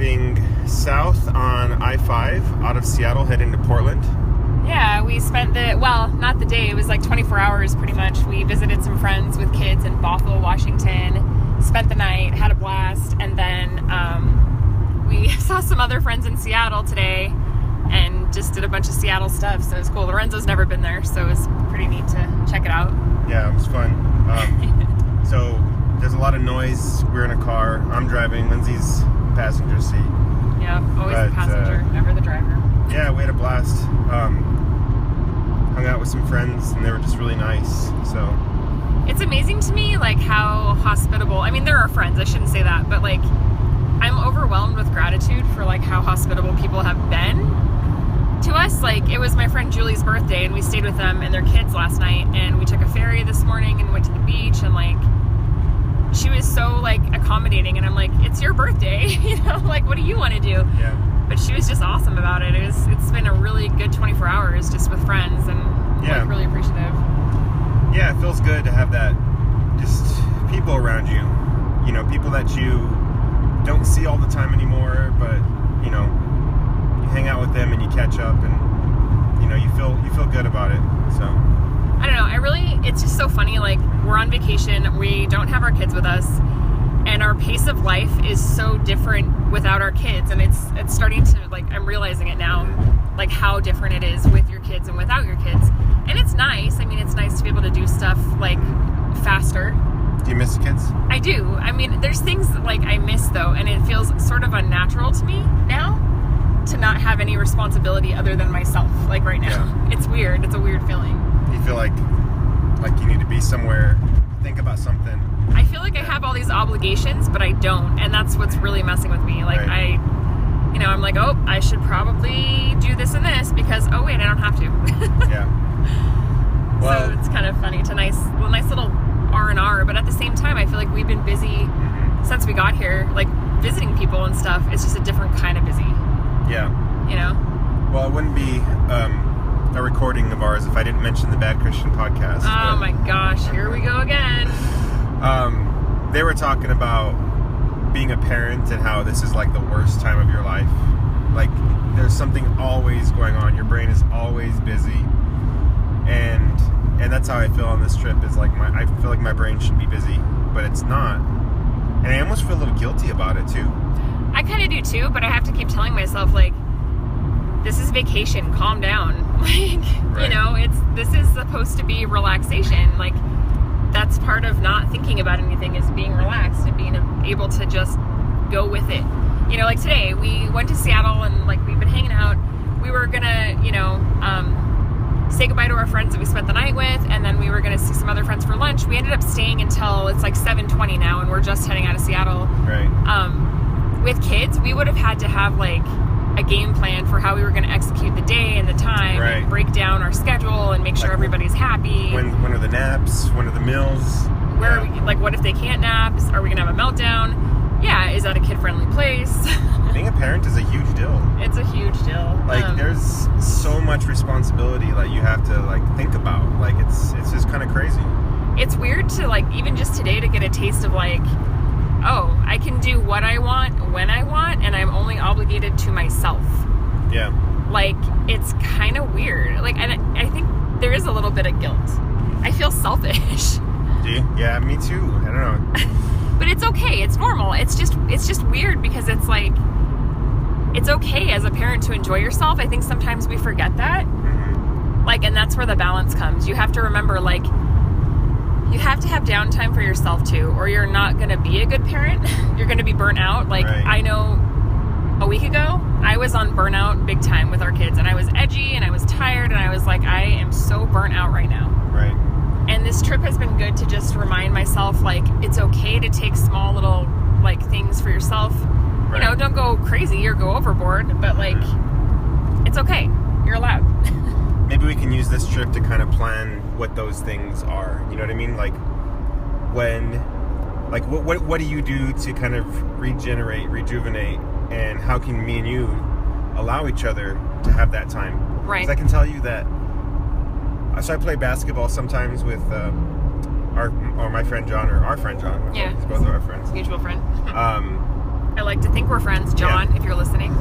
driving south on I-5 out of Seattle, heading to Portland. Yeah, we spent not the day, it was like 24 hours pretty much. We visited some friends with kids in Bothell, Washington, spent the night, had a blast, and then we saw some other friends in Seattle today and just did a bunch of Seattle stuff, so it was cool. Lorenzo's never been there, so it was pretty neat to check it out. Yeah, it was fun. So there's a lot of noise. We're in a car. I'm driving. Lindsay's passenger seat. Yeah, always the passenger, never the driver. Yeah, we had a blast. Hung out with some friends, and they were just really nice. So it's amazing to me, like, how hospitable. I mean, they're our friends. I shouldn't say that, but like, I'm overwhelmed with gratitude for like how hospitable people have been to us. Like, it was my friend Julie's birthday, and we stayed with them and their kids last night, and we took a ferry this morning and went to the beach, and like, she was so like accommodating, and I'm like, it's your birthday, you know, like, what do you want to do? Yeah. But she was just awesome about it. It's been a really good 24 hours just with friends, and like, really appreciative. Yeah, it feels good to have that, just people around you, you know, people that you don't see all the time anymore, but you know, you hang out with them and you catch up, and you know, you feel good about it. So I don't know, it's just so funny. Like, we're on vacation, we don't have our kids with us, and our pace of life is so different without our kids, and it's starting to, like, I'm realizing it now, like, how different it is with your kids and without your kids. And it's nice. I mean, it's nice to be able to do stuff like faster. Do you miss the kids? I do. I mean, there's things like I miss though, and it feels sort of unnatural to me now to not have any responsibility other than myself, like right now. Yeah. It's weird. It's a weird feeling. You feel like you need to be somewhere, think about something. I feel like I have all these obligations, but I don't, and that's what's really messing with me. Like, right. I'm like, oh, I should probably do this and this because, oh wait, I don't have to. Yeah. Well, so it's kind of funny. It's a nice little R&R, but at the same time, I feel like we've been busy since we got here, like visiting people and stuff. It's just a different kind of busy. Yeah. You know? Well, it wouldn't be a recording of ours if I didn't mention the Bad Christian podcast. Oh my gosh, here we go again. They were talking about being a parent and how this is like the worst time of your life. Like, there's something always going on. Your brain is always busy. And that's how I feel on this trip, is like I feel like my brain should be busy, but it's not. And I almost feel a little guilty about it too. I kind of do too, but I have to keep telling myself, like, this is vacation, calm down. Like, right. You know, this is supposed to be relaxation. Like, that's part of not thinking about anything, is being relaxed and being able to just go with it. You know, like today, we went to Seattle and like we've been hanging out. We were gonna, you know, say goodbye to our friends that we spent the night with, and then we were going to see some other friends for lunch. We ended up staying until it's like 7:20 now, and we're just heading out of Seattle. Right. With kids, we would have had to have like a game plan for how we were going to execute the day and the time, right. And break down our schedule and make sure everybody's happy. When are the naps? When are the meals? Where are we, like, what if they can't nap? Are we going to have a meltdown? Yeah, is that a kid-friendly place? Being a parent is a huge deal. It's a huge deal. Like, there's so much responsibility that you have to, like, think about. Like, it's just kind of crazy. It's weird to, like, even just today to get a taste of, like, oh, I can do what I want, when I want, and I'm only obligated to myself. Yeah. Like, it's kind of weird. Like, and I think there is a little bit of guilt. I feel selfish. Do you? Yeah, me too. I don't know. But it's okay. It's normal. It's just weird because it's like, it's okay as a parent to enjoy yourself. I think sometimes we forget that. Mm-hmm. Like, and that's where the balance comes. You have to remember, like, you have to have downtime for yourself too, or you're not going to be a good parent. You're going to be burnt out. Like, right. I know a week ago, I was on burnout big time with our kids, and I was edgy and I was tired, and I was like, I am so burnt out right now. Right. And this trip has been good to just remind myself, like, it's okay to take small little, like, things for yourself. Right. You know, don't go crazy or go overboard, but, like, it's okay. You're allowed. Maybe we can use this trip to kind of plan what those things are. You know what I mean? Like, what do you do to kind of rejuvenate, and how can me and you allow each other to have that time? Right. Because I can tell you that, so I play basketball sometimes with my friend John, or our friend John. Yeah. Both of our friends. Mutual friend. I like to think we're friends, John, if you're listening.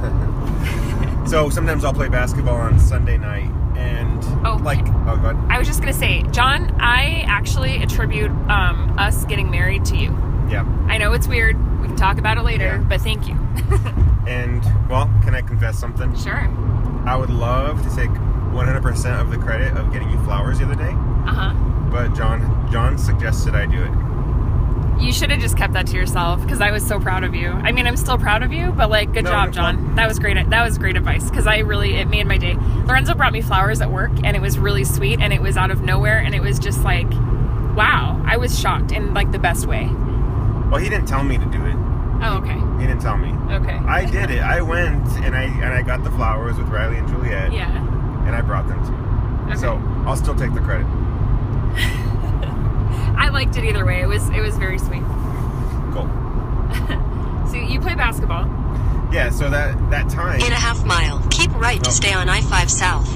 So sometimes I'll play basketball on Sunday night, and go ahead. I was just going to say, John, I actually attribute us getting married to you. Yeah. I know it's weird. We can talk about it later, but thank you. And, well, can I confess something? Sure. I would love to take 100% of the credit of getting you flowers the other day. Uh-huh. But John suggested I do it. You should have just kept that to yourself, because I was so proud of you. I mean, I'm still proud of you, but good job, John. That was great. That was great advice, because it made my day. Lorenzo brought me flowers at work, and it was really sweet, and it was out of nowhere, and it was just wow. I was shocked in the best way. Well, he didn't tell me to do it. Oh, okay. He didn't tell me. Okay. I did it. I went and I got the flowers with Riley and Juliet. Yeah. And I brought them to you. Okay. So I'll still take the credit. I liked it either way. It was very sweet. Cool. So you play basketball. Yeah, so that time... In a half mile, keep right to stay on I-5 South.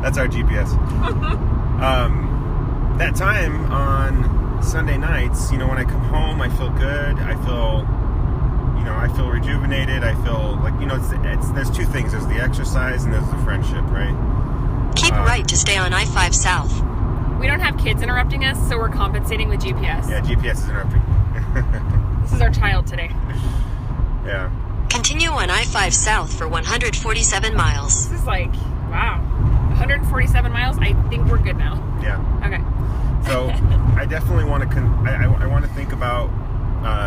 That's our GPS. That time on Sunday nights, when I come home, I feel good. I feel rejuvenated. I feel there's two things. There's the exercise and there's the friendship, right? Keep right to stay on I-5 South. We don't have kids interrupting us, so we're compensating with GPS. Yeah, GPS is interrupting. This is our child today. Yeah. Continue on I-5 South for 147 miles. This is wow. 147 miles? I think we're good now. Yeah. Okay. So I definitely want to I want to think about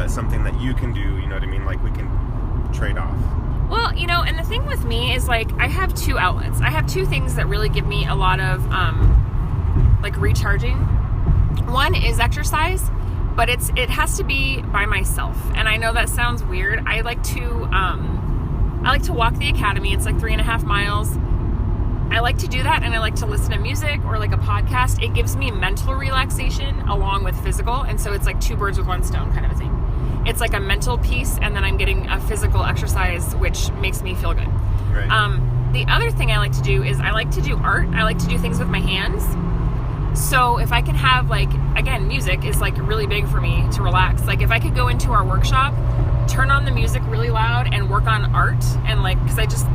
something that you can do, you know what I mean? We can trade off. Well, and the thing with me is I have two outlets. I have two things that really give me a lot of recharging. One is exercise, but it has to be by myself. And I know that sounds weird. I like to walk the academy. It's 3.5 miles. I like to do that, and I like to listen to music or a podcast. It gives me mental relaxation along with physical, and so it's two birds with one stone kind of a thing. It's a mental piece, and then I'm getting a physical exercise, which makes me feel good. Right. The other thing I like to do is I like to do art. I like to do things with my hands. So if I can have again, music is really big for me to relax. If I could go into our workshop, turn on the music really loud and work on art, and because I just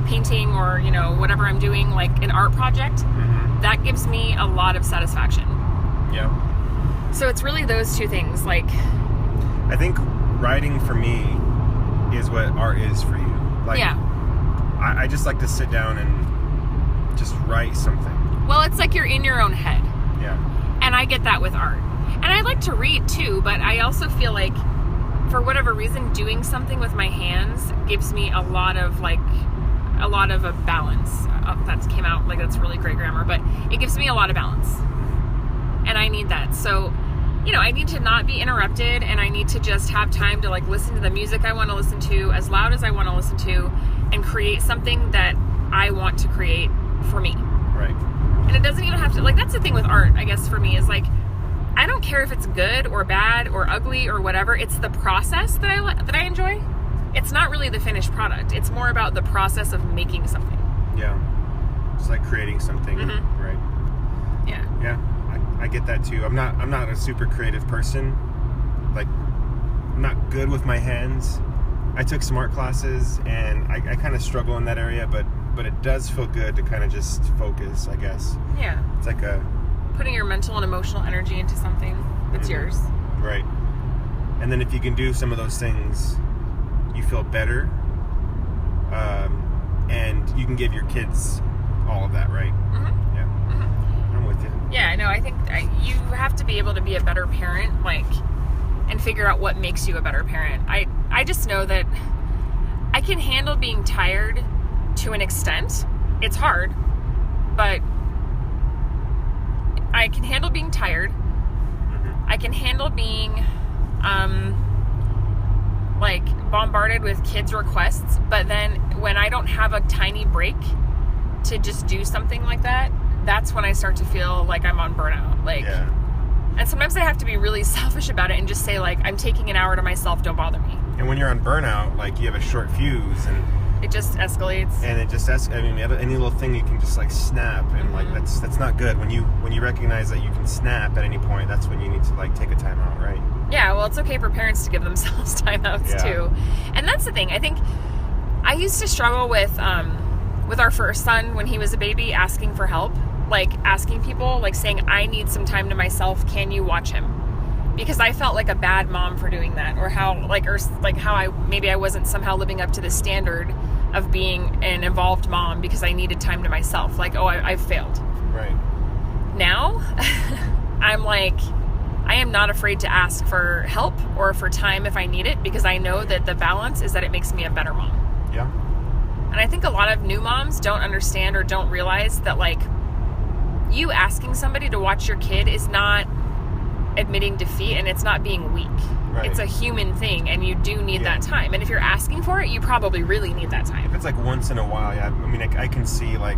painting or whatever I'm doing, an art project, that gives me a lot of satisfaction. Yeah. So it's really those two things. I think writing for me is what art is for you. Yeah. I just like to sit down and just write something. Well, it's you're in your own head. Yeah. And I get that with art. And I like to read too, but I also feel for whatever reason, doing something with my hands gives me a lot of a balance. That came out that's really great grammar, but it gives me a lot of balance. And I need that. So, I need to not be interrupted, and I need to just have time to listen to the music I want to listen to as loud as I want to listen to, and create something that I want to create for me. Right. And it doesn't even have to, that's the thing with art, I guess, for me, is I don't care if it's good or bad or ugly or whatever. It's the process that I enjoy. It's not really the finished product. It's more about the process of making something. Yeah. It's creating something, right? Yeah. Yeah. I get that too. I'm not a super creative person. I'm not good with my hands. I took some art classes, and I kind of struggle in that area, but it does feel good to kind of just focus, I guess. Yeah. It's putting your mental and emotional energy into something that's yours. Right. And then if you can do some of those things, you feel better. And you can give your kids all of that, right? Mm-hmm. Yeah. Mm-hmm. I'm with you. Yeah, no, I think you have to be able to be a better parent, and figure out what makes you a better parent. I just know that I can handle being tired to an extent. It's hard, but I can handle being tired. Mm-hmm. I can handle being bombarded with kids' requests, but then when I don't have a tiny break to just do something like that, that's when I start to feel like I'm on burnout. Yeah. And sometimes I have to be really selfish about it and just say I'm taking an hour to myself, don't bother me. And when you're on burnout, you have a short fuse, and It just escalates. And it just any little thing you can just like snap, and like that's not good. When you recognize that you can snap at any point, that's when you need to like take a time out, right? Yeah, well, it's okay for parents to give themselves timeouts too. And that's the thing. I think I used to struggle with our first son when he was a baby, asking for help, like asking people, like saying, I need some time to myself. Can you watch him? Because I felt like a bad mom for doing that, or how I wasn't somehow living up to the standard of being an involved mom because I needed time to myself. Like, oh, I've failed. Right. Now, I'm like, I am not afraid to ask for help or for time if I need it, because I know that the balance is that it makes me a better mom. Yeah. And I think a lot of new moms don't understand or don't realize that, like, you asking somebody to watch your kid is not admitting defeat, and it's not being weak. Right. It's a human thing, and you do need that time. And if you're asking for it, you probably really need that time. If it's like once in a while, I can see like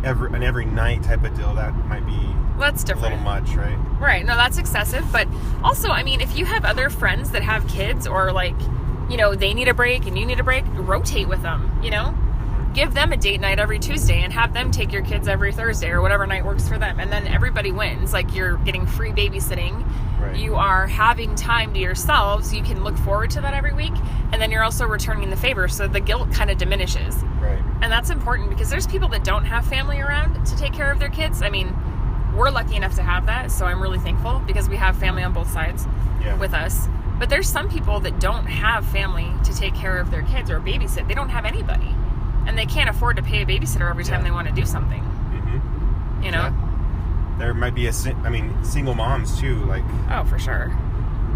every night type of deal, that might be that's different. A little much, right? Right. No, that's excessive. But also, I mean, if you have other friends that have kids, or like, they need a break and you need a break, rotate with them, Give them a date night every Tuesday and have them take your kids every Thursday or whatever night works for them. And then everybody wins. Like, you're getting free babysitting. Right. You are having time to yourselves. You can look forward to that every week. And then you're also returning the favor. So the guilt kind of diminishes. Right. And that's important, because there's people that don't have family around to take care of their kids. I mean, we're lucky enough to have that. So I'm really thankful, because we have family on both sides with us. But there's some people that don't have family to take care of their kids or babysit. They don't have anybody. And they can't afford to pay a babysitter every time they want to do something. Mm-hmm. Yeah. There might be single moms too, like. Oh, for sure.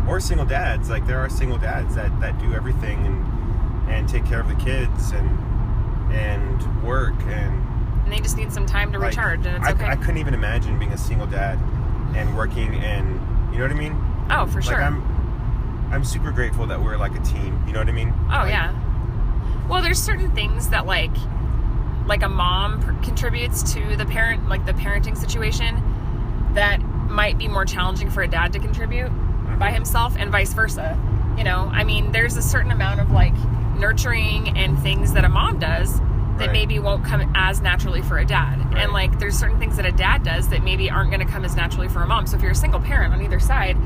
Or single dads. Like, there are single dads that do everything and take care of the kids and work and they just need some time to recharge, and it's okay. I couldn't even imagine being a single dad and working, and you know what I mean? Oh, for sure. Like, I'm super grateful that we're like a team. You know what I mean? Oh, yeah. Well, there's certain things that like a mom contributes to the parent, like the parenting situation, that might be more challenging for a dad to contribute by himself, and vice versa. I mean, there's a certain amount of like nurturing and things that a mom does that maybe won't come as naturally for a dad. Right. And like, there's certain things that a dad does that maybe aren't going to come as naturally for a mom. So if you're a single parent on either side,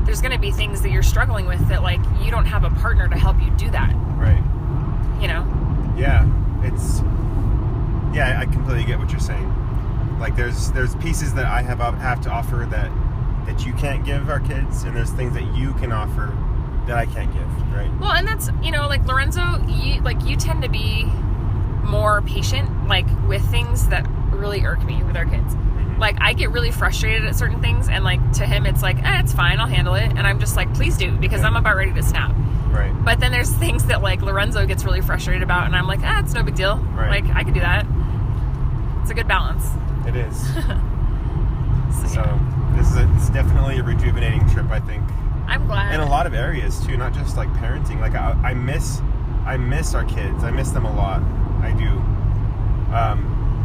there's going to be things that you're struggling with that like you don't have a partner to help you do that. Right. Yeah. I completely get what you're saying. Like, there's pieces that I have to offer that you can't give our kids, and there's things that you can offer that I can't give, right? Well, and that's, like Lorenzo, you tend to be more patient, like, with things that really irk me with our kids. Mm-hmm. Like, I get really frustrated at certain things, and like, to him it's like, it's fine, I'll handle it. And I'm just like, please do, because I'm about ready to snap. Right. But then there's things that like Lorenzo gets really frustrated about, and I'm like, it's no big deal. Right. Like, I can do that. It's a good balance. It is. So it's definitely a rejuvenating trip, I think. I'm glad. In a lot of areas too, not just like parenting. Like, I miss our kids. I miss them a lot. I do.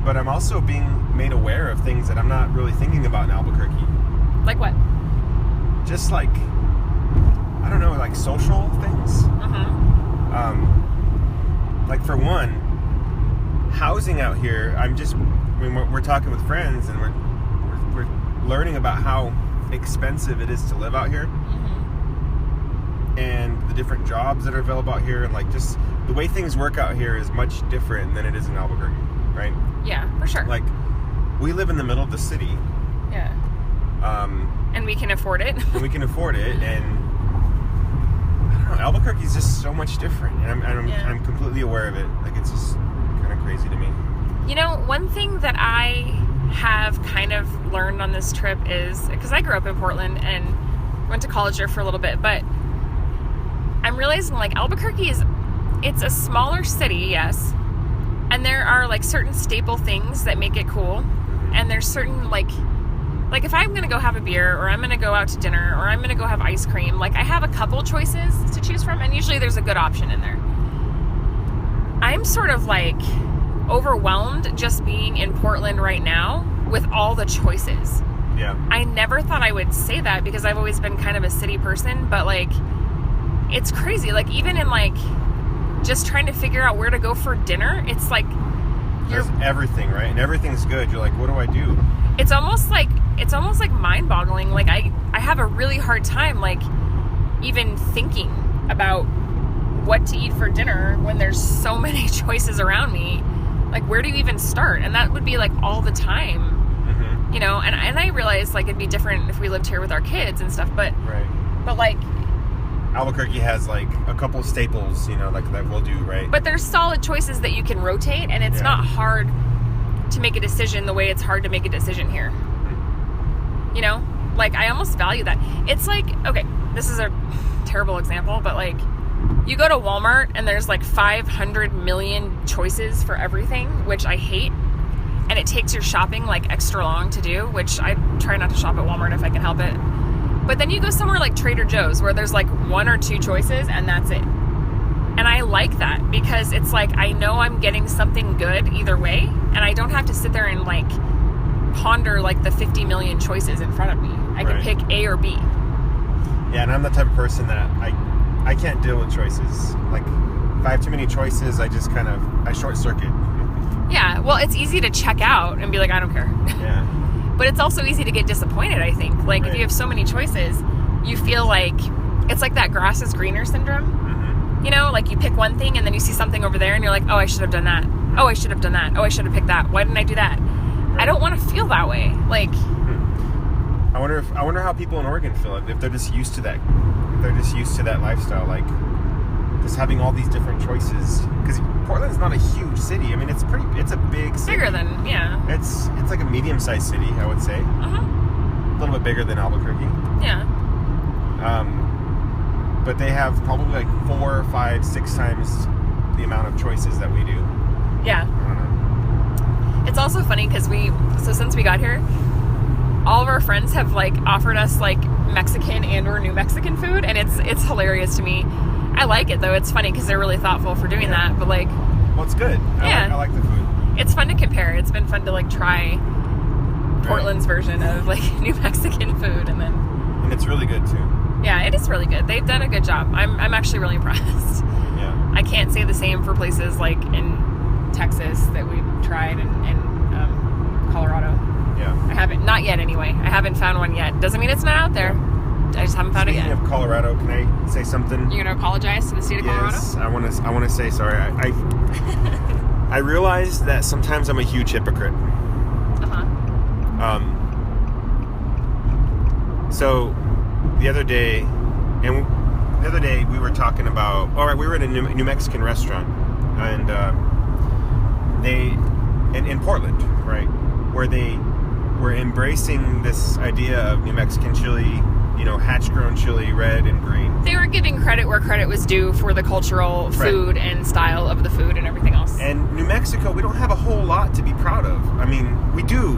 But I'm also being made aware of things that I'm not really thinking about in Albuquerque. Like what? Just like, I don't know, like social things. Like, for one, housing out here, we're talking with friends, and we're learning about how expensive it is to live out here, and the different jobs that are available out here, and like, just the way things work out here is much different than it is in Albuquerque, right? Yeah, for sure. Like, we live in the middle of the city. Yeah. And we can afford it. And I don't know, Albuquerque is just so much different, and I'm completely aware of it. Like, it's just kind of crazy to me. One thing that I have kind of learned on this trip is, because I grew up in Portland and went to college there for a little bit, but I'm realizing like Albuquerque it's a smaller city, yes, and there are like certain staple things that make it cool, and there's certain like if I'm gonna go have a beer, or I'm gonna go out to dinner, or I'm gonna go have ice cream, like I have a couple choices to choose from, and usually there's a good option in there. I'm sort of like overwhelmed just being in Portland right now with all the choices. Yeah. I never thought I would say that, because I've always been kind of a city person, but like, it's crazy. Like, even in like just trying to figure out where to go for dinner, it's like There's everything, right? And everything's good. You're like, what do I do? It's almost like mind-boggling. Like I have a really hard time like even thinking about what to eat for dinner when there's so many choices around me. Like, where do you even start? And that would be like all the time. Mm-hmm. You know, and I realize like it'd be different if we lived here with our kids and stuff, but like Albuquerque has like a couple staples, you know, like that we'll do, right? But there's solid choices that you can rotate, and it's not hard to make a decision the way it's hard to make a decision here. You know? Like, I almost value that. It's like, okay, this is a terrible example, but like, you go to Walmart and there's like 500 million choices for everything, which I hate. And it takes your shopping like extra long to do, which I try not to shop at Walmart if I can help it. But then you go somewhere like Trader Joe's where there's like 1 or 2 choices and that's it. And I like that because it's like I know I'm getting something good either way, and I don't have to sit there and like ponder like the 50 million choices in front of me. I can pick A or B. Yeah, and I'm the type of person that I can't deal with choices. Like, if I have too many choices, I just kind of, I short circuit. Yeah, well, it's easy to check out and be like, I don't care. Yeah. But it's also easy to get disappointed, I think. Like, if you have so many choices, you feel like, it's like that grass is greener syndrome. Mm-hmm. You know, like you pick one thing and then you see something over there and you're like, oh, I should have done that. Oh, I should have done that. Oh, I should have picked that. Why didn't I do that? I don't want to feel that way. Like, I wonder how people in Oregon feel if they're just used to that. If they're just used to that lifestyle, like just having all these different choices. Because Portland's not a huge city. I mean, it's a big city. Bigger than, It's like a medium-sized city, I would say. A little bit bigger than Albuquerque. Yeah. But they have probably like 4, 5, 6 times the amount of choices that we do. Yeah. I don't know. It's also funny because since we got here, all of our friends have like offered us like Mexican and or New Mexican food, and it's hilarious to me. I like it though. It's funny because they're really thoughtful for doing that. But like, well, it's good. I like the food. It's fun to compare. It's been fun to like try Portland's version of like New Mexican food, and it's really good too. Yeah, it is really good. They've done a good job. I'm actually really impressed. Yeah. I can't say the same for places like in Texas that we've tried and Colorado. Yeah. I haven't, not yet anyway. I haven't found one yet. Doesn't mean it's not out there. I just haven't found it yet. Speaking of Colorado, can I say something? You're gonna apologize to the state of Colorado? Yes, I want to say sorry. I realize that sometimes I'm a huge hypocrite. So the other day we were talking about. All right, we were at a New Mexican restaurant, and in Portland, right, where they were embracing this idea of New Mexican chili, you know, hatch-grown chili, red and green. They were giving credit where credit was due for the cultural food and style of the food and everything else. And New Mexico, we don't have a whole lot to be proud of. I mean, we do,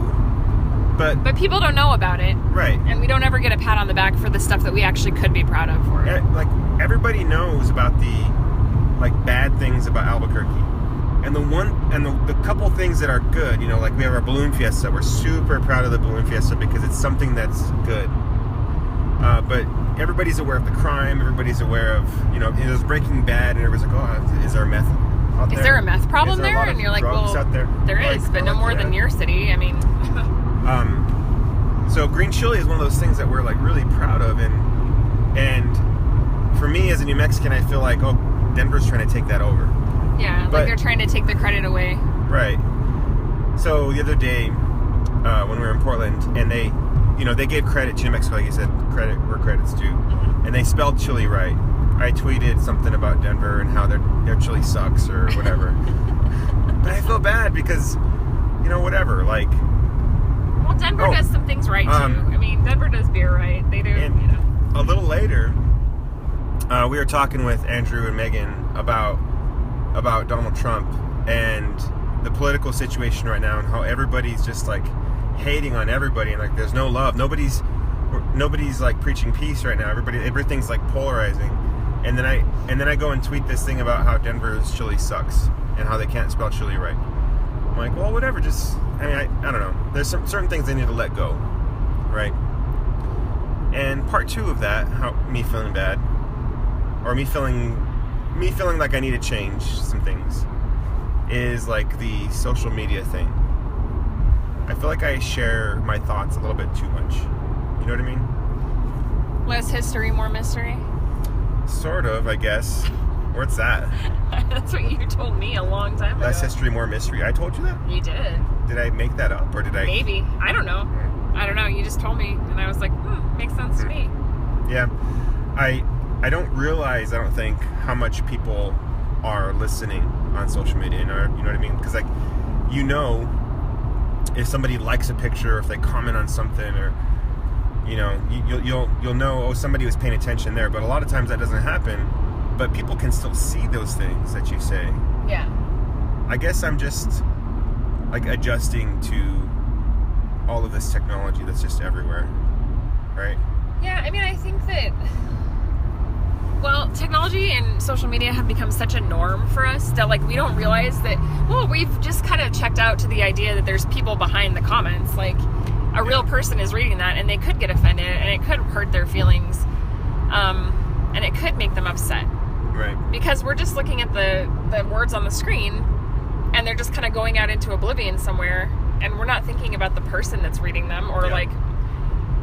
but people don't know about it. Right. And we don't ever get a pat on the back for the stuff that we actually could be proud of for it. Like, everybody knows about the, like, bad things about Albuquerque. And the couple things that are good, you know, like we have our Balloon Fiesta. We're super proud of the Balloon Fiesta because it's something that's good. But everybody's aware of the crime. Everybody's aware of, you know, there's Breaking Bad, and everybody's like, oh, is there a meth out there? Is there a meth problem there? And you're like, well, out there? There is, but no more than your city. I mean. So green chili is one of those things that we're like really proud of, and for me as a New Mexican, I feel like, oh, Denver's trying to take that over. Yeah, like they're trying to take the credit away. Right. So the other day, when we were in Portland, and they gave credit to New Mexico, like you said, credit where credit's due, and they spelled chili right. I tweeted something about Denver and how their chili sucks or whatever. But I feel bad because, you know, whatever, like. Well, Denver does some things right too. I mean, Denver does beer right. They do, and you know. A little later, we were talking with Andrew and Megan about Donald Trump and the political situation right now and how everybody's just like hating on everybody and like there's no love. Nobody's like preaching peace right now. Everything's like polarizing. And then I go and tweet this thing about how Denver's chili sucks and how they can't spell chili right. I'm like, well, whatever. I don't know. There's some certain things they need to let go, right? And part 2 of that, me feeling bad, or me feeling me feeling like I need to change some things is like the social media thing. I feel like I share my thoughts a little bit too much. You know what I mean? Less history, more mystery. Sort of, I guess. What's that? That's what you told me a long time ago. Less history, more mystery. I told you that? You did. Did I make that up, or did I? Maybe. I don't know. I don't know. You just told me, and I was like, makes sense to me. Yeah. I don't realize, I don't think, how much people are listening on social media. You know what I mean? Because, like, if somebody likes a picture, or if they comment on something, or you'll know, somebody was paying attention there. But a lot of times that doesn't happen. But people can still see those things that you say. Yeah. I guess I'm just like adjusting to all of this technology that's just everywhere, right? Yeah, I mean, I think that, well, technology and social media have become such a norm for us that, like, we don't realize that, well, we've just kind of checked out to the idea that there's people behind the comments. Like, a real person is reading that, and they could get offended, and it could hurt their feelings, and it could make them upset. Right. Because we're just looking at the words on the screen, and they're just kind of going out into oblivion somewhere, and we're not thinking about the person that's reading them, or like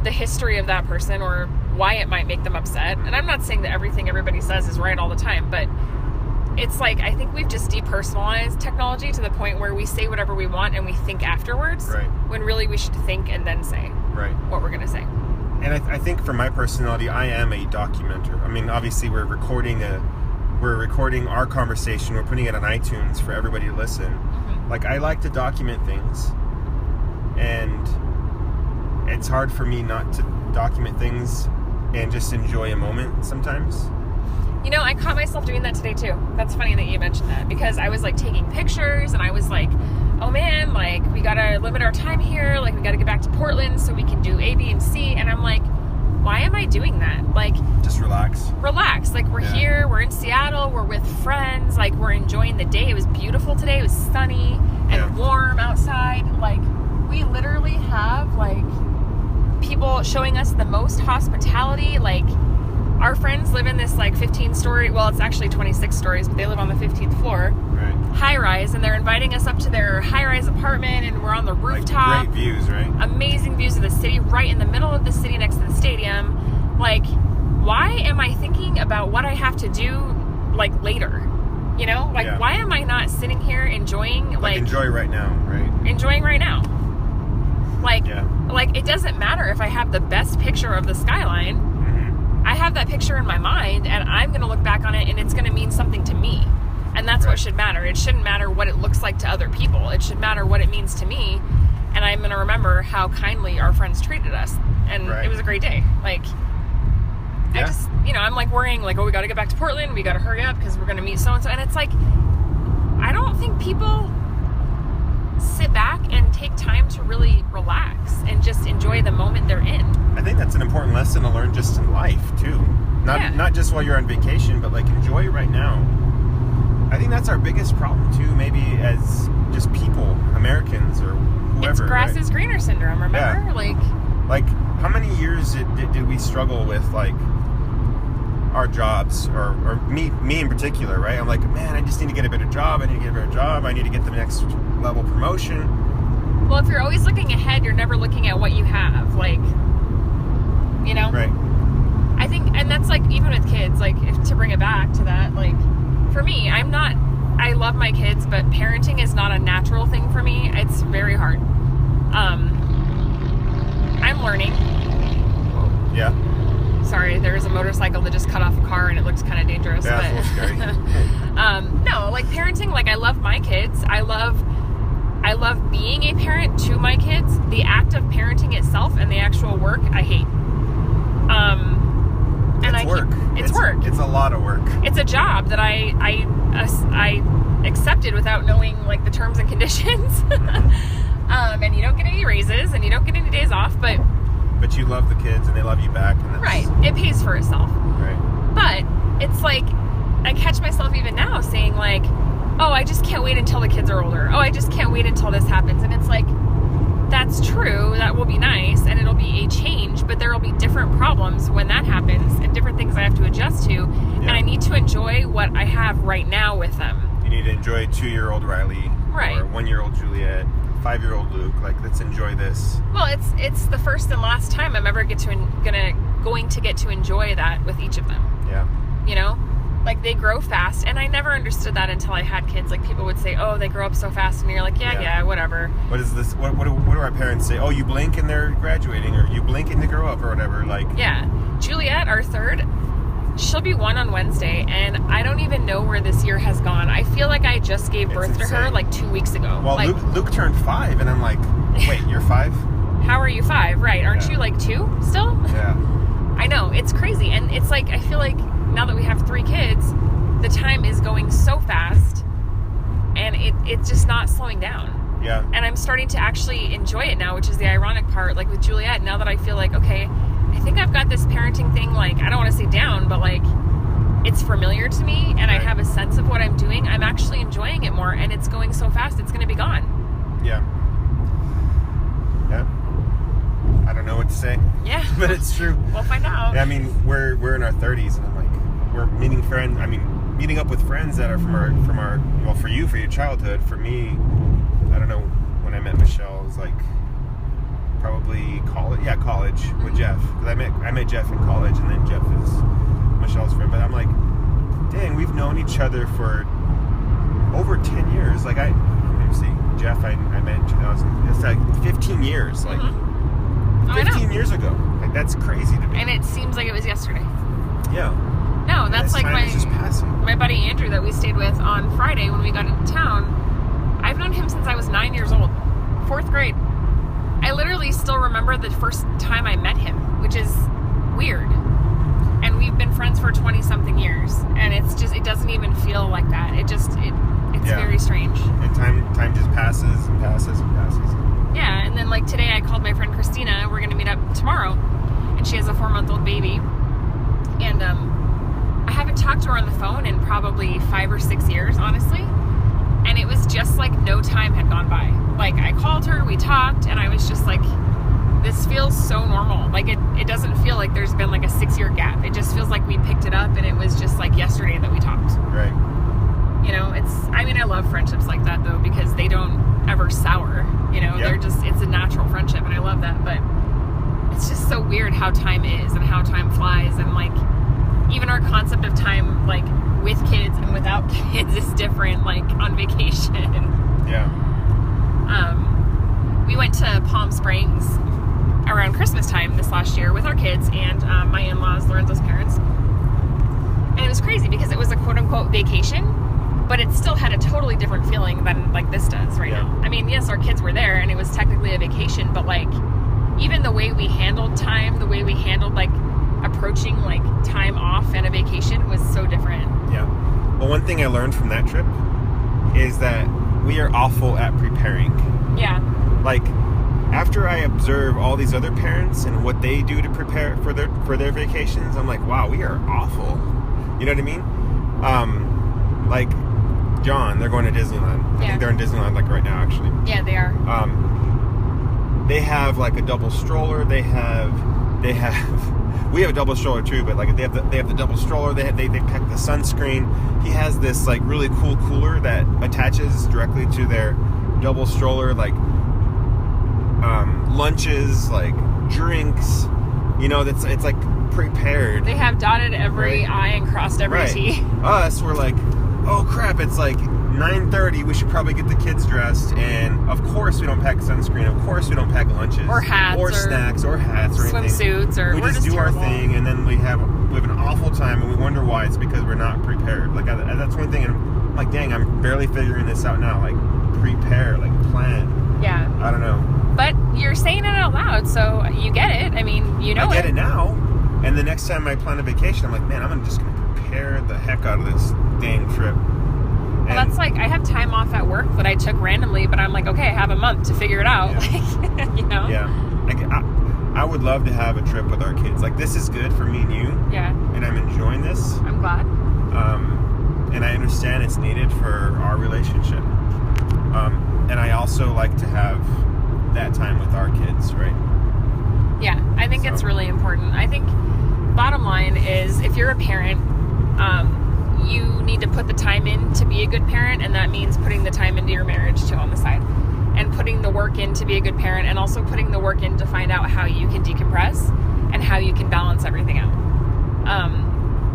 the history of that person, or why it might make them upset. And I'm not saying that everything everybody says is right all the time, but it's like, I think we've just depersonalized technology to the point where we say whatever we want and we think afterwards, right, when really we should think and then say what we're going to say. And I think for my personality, I am a documenter. I mean, obviously we're recording our conversation. We're putting it on iTunes for everybody to listen. Mm-hmm. Like, I like to document things, and it's hard for me not to document things and just enjoy a moment sometimes. I caught myself doing that today too. That's funny that you mentioned that, because I was like taking pictures, and I was like, oh man, like, we gotta limit our time here. Like, we gotta get back to Portland so we can do A, B, and C. And I'm like, why am I doing that? Like, just relax. Like, we're here, we're in Seattle, we're with friends, like, we're enjoying the day. It was beautiful today. It was sunny and warm outside. Like, we literally have, like, people showing us the most hospitality. Like, our friends live in this, like, 15-story, well, it's actually 26 stories, but they live on the 15th floor. Right. High-rise, and they're inviting us up to their high-rise apartment, and we're on the rooftop. Like, great views, right? Amazing views of the city, right in the middle of the city next to the stadium. Like, why am I thinking about what I have to do, like, later? Like, why am I not sitting here enjoying, like... enjoy right now, right? Enjoying right now. Like, like, it doesn't matter if I have the best picture of the skyline. Mm-hmm. I have that picture in my mind, and I'm going to look back on it, and it's going to mean something to me. And that's what should matter. It shouldn't matter what it looks like to other people. It should matter what it means to me. And I'm going to remember how kindly our friends treated us. And it was a great day. Like, I just, I'm like worrying, like, oh, we got to get back to Portland. We got to hurry up because we're going to meet so-and-so. And it's like, I don't think people sit back and take time to really relax and just enjoy the moment they're in. I think that's an important lesson to learn just in life, too. Not just while you're on vacation, but, like, enjoy right now. I think that's our biggest problem, too, maybe as just people, Americans, or whoever. It's grass is greener syndrome, remember? Yeah. Like, how many years did we struggle with, like, our jobs, or me in particular, right? I'm like, man, I just need to get a better job. I need to get the next level promotion. Well, if you're always looking ahead, you're never looking at what you have, like, Right. I think, and that's, like, even with kids, like, to bring it back to that, like, for me, I love my kids, but parenting is not a natural thing for me. It's very hard. I'm learning. Yeah. Sorry, there's a motorcycle that just cut off a car, and it looks kind of dangerous. Yeah, but, it's a little scary. No, like, parenting, like, I love my kids. I love being a parent to my kids. The act of parenting itself and the actual work, I hate. It's work. It's a lot of work. It's a job that I accepted without knowing, like, the terms and conditions. And you don't get any raises, and you don't get any days off, but you love the kids, and they love you back. And right. It pays for itself. Right. But it's like, I catch myself even now saying, like, oh, I just can't wait until the kids are older. Oh, I just can't wait until this happens. And it's like, that's true. That will be nice, and it'll be a change, but there will be different problems when that happens and different things I have to adjust to. And I need to enjoy what I have right now with them. You need to enjoy 2-year-old Riley. Right. Or 1-year-old Juliet. 5-year-old Luke. Like, let's enjoy this. Well, it's the first and last time I'm ever going to get to enjoy that with each of them. Yeah. You know? Like, they grow fast, and I never understood that until I had kids. Like, people would say, oh, they grow up so fast, and you're like, yeah, whatever. What is this? What do our parents say? Oh, you blink and they're graduating, or you blink and they grow up, or whatever. Like, yeah. Juliet, our third, she'll be 1 on Wednesday, and I don't even know where this year has gone. I feel like I just gave birth to her like 2 weeks ago. Well, like, Luke turned 5, and I'm like, wait, you're 5? How are you 5? Right. Aren't you like 2 still? Yeah. I know. It's crazy. And it's like, I feel like now that we have 3 kids, the time is going so fast, and it's just not slowing down. Yeah. And I'm starting to actually enjoy it now, which is the ironic part. Like with Juliet, now that I feel like, okay, I think I've got this parenting thing, like, I don't want to say down, but like, it's familiar to me, and I have a sense of what I'm doing. I'm actually enjoying it more, and it's going so fast, it's going to be gone. Yeah. Yeah. I don't know what to say. Yeah. But it's true. We'll find out. I mean, we're in our 30s, and I'm like, we're meeting friends. I mean, meeting up with friends that are from our well, for you, for your childhood. For me, I don't know, when I met Michelle, it was like probably college. Yeah, college with Jeff. Because I met Jeff in college, and then Jeff is Michelle's friend. But I'm like, dang, we've known each other for over 10 years. Like, let me see, Jeff, I met in 2000. It's like 15 years. Like, 15 years ago. Like, that's crazy to me. And it seems like it was yesterday. Yeah. No, that's like my buddy Andrew that we stayed with on Friday when we got into town. I've known him since I was 9 years old, 4th grade. I literally still remember the first time I met him, which is weird. And we've been friends for 20-something years, and it's just, it doesn't even feel like that. It's very strange. And time just passes and passes and passes. Yeah, and then like today I called my friend Christina. We're going to meet up tomorrow, and she has a 4-month-old baby. And I haven't talked to her on the phone in probably 5 or 6 years, honestly. And it was just like no time had gone by. Like, I called her, we talked, and I was just like, this feels so normal. Like, it doesn't feel like there's been like a 6-year gap. It just feels like we picked it up, and it was just like yesterday that we talked. Right. You know, I love friendships like that though, because they don't ever sour. You know, they're just, it's a natural friendship, and I love that. But it's just so weird how time is and how time flies, and like, even our concept of time, like with kids and without kids, is different. Like on vacation. Yeah. We went to Palm Springs around Christmas time this last year with our kids and my in-laws, Lorenzo's parents. And it was crazy because it was a quote-unquote vacation, but it still had a totally different feeling than like this does right now. I mean, yes, our kids were there and it was technically a vacation, but like even the way we handled time, the way we handled like approaching like time off and a vacation was so different. Yeah. Well, one thing I learned from that trip is that we are awful at preparing. Yeah. Like, after I observe all these other parents and what they do to prepare for their vacations, I'm like, wow, we are awful. You know what I mean? Like John, they're going to Disneyland. I think they're in Disneyland like right now, actually. Yeah, they are. They have like a double stroller. We have a double stroller too, but like they have the double stroller. They pack the sunscreen. He has this like really cool cooler that attaches directly to their double stroller, like lunches, like drinks. You know, it's like prepared. They have dotted every I and crossed every T. Us, we're like, oh crap! It's like 9:30. We should probably get the kids dressed, and of course we don't pack sunscreen. Of course we don't pack lunches or hats or snacks or hats or swimsuits or we just do our thing, and then we have an awful time, and we wonder why. It's because we're not prepared. Like that's one thing, and I'm like, dang, I'm barely figuring this out now. Like prepare, like plan. Yeah. I don't know. But you're saying it out loud, so you get it. I mean, you know it. I get it now. And the next time I plan a vacation, I'm like, man, I'm just going to prepare the heck out of this dang trip. Well, that's like, I have time off at work that I took randomly, but I'm like, okay, I have a month to figure it out. Yeah. Like, you know? Yeah. Like, I would love to have a trip with our kids. Like, this is good for me and you. Yeah. And I'm enjoying this. I'm glad. And I understand it's needed for our relationship. And I also like to have that time with our kids, right? Yeah, I think it's really important. I think bottom line is if you're a parent, you need to put the time in to be a good parent, and that means putting the time into your marriage too on the side, and putting the work in to be a good parent, and also putting the work in to find out how you can decompress and how you can balance everything out.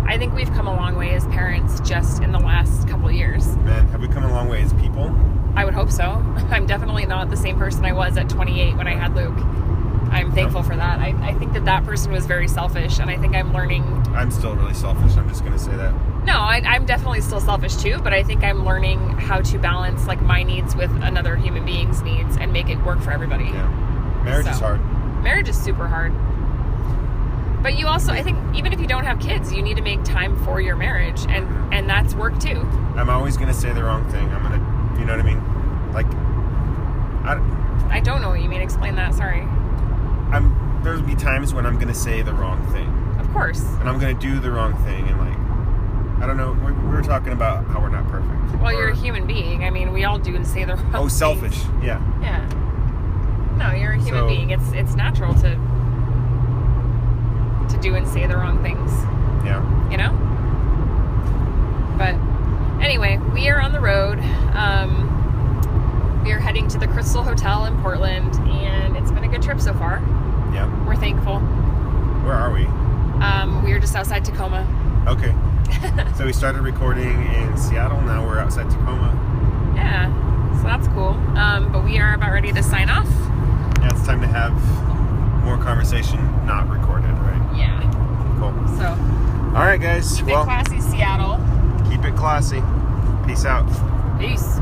I think we've come a long way as parents just in the last couple of years. Man, have we come a long way as people? I would hope so. I'm definitely not the same person I was at 28 when I had Luke. I'm thankful for that. I think that person was very selfish, and I think I'm learning. I'm still really selfish. I'm just going to say that. No, I'm definitely still selfish too, but I think I'm learning how to balance like my needs with another human being's needs and make it work for everybody. Yeah. Marriage is hard. Marriage is super hard. But you also, I think, even if you don't have kids, you need to make time for your marriage, and that's work too. I'm always going to say the wrong thing. I'm going to, you know what I mean? Like, I don't know what you mean. Explain that. Sorry. There'll be times when I'm going to say the wrong thing. Of course. And I'm going to do the wrong thing, and like, I don't know. We were talking about how we're not perfect. Well, you're a human being. I mean, we all do and say the wrong things. Selfish. Yeah. Yeah. No, you're a human being. It's natural to do and say the wrong things. Yeah. You know? But anyway, we are on the road. We are heading to the Crystal Hotel in Portland, and it's been a good trip so far. Yeah. We're thankful. Where are we? We are just outside Tacoma. Okay. So we started recording in Seattle. Now we're outside Tacoma. Yeah. So that's cool. But we are about ready to sign off. Yeah, it's time to have more conversation not recorded, right? Yeah. Cool. So. All right, guys. Keep it classy, Seattle. Keep it classy. Peace out. Peace.